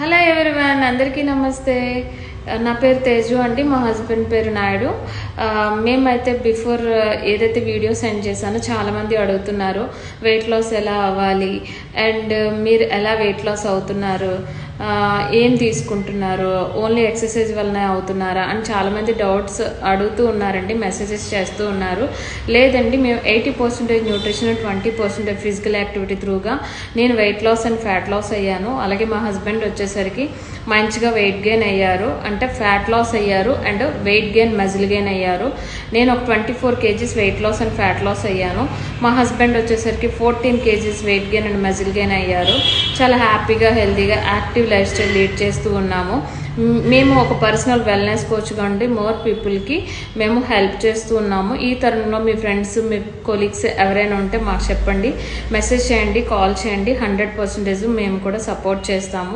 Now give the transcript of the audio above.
Hello everyone, అందరికీ నమస్తే. నా పేరు తేజు అండి, మా హస్బెండ్ పేరు నాయుడు. మేమైతే బిఫోర్ ఏదైతే వీడియో సెండ్ చేశానో చాలామంది అడుగుతున్నారు వెయిట్ లాస్ ఎలా అవ్వాలి అండ్ మీరు ఎలా వెయిట్ లాస్ అవుతున్నారు, ఏం తీసుకుంటున్నారు, ఓన్లీ ఎక్సర్సైజ్ వల్లనే అవుతున్నారా అని చాలామంది డౌట్స్ అడుగుతూ ఉన్నారండి, మెసేజెస్ చేస్తూ ఉన్నారు. లేదండి, మేము 80% న్యూట్రిషన్ 20% ఫిజికల్ యాక్టివిటీ త్రూగా నేను weight loss and fat loss అయ్యాను. అలాగే మా హస్బెండ్ వచ్చేసరికి మంచిగా వెయిట్ గెయిన్ అయ్యారు, అంటే ఫ్యాట్ లాస్ అయ్యారు and weight gain muscle gain అయ్యారు. నేను ఒక 24 kgs weight loss and fat loss అయ్యాను. మా హస్బెండ్ వచ్చేసరికి 14 kgs weight gain and muscle gain అయ్యారు. చాలా హ్యాపీగా హెల్తీగా యాక్టివ్ లైఫ్ స్టైల్ లీడ్ చేస్తూ ఉన్నాము. మేము ఒక పర్సనల్ వెల్నెస్ కోచ్గా ఉండి మోర్ పీపుల్కి మేము హెల్ప్ చేస్తూ ఉన్నాము. ఈ తరుణంలో మీ ఫ్రెండ్స్, మీ కొలీగ్స్ ఎవరైనా ఉంటే మాకు చెప్పండి, మెసేజ్ చేయండి, కాల్ చేయండి. 100% మేము కూడా సపోర్ట్ చేస్తాము.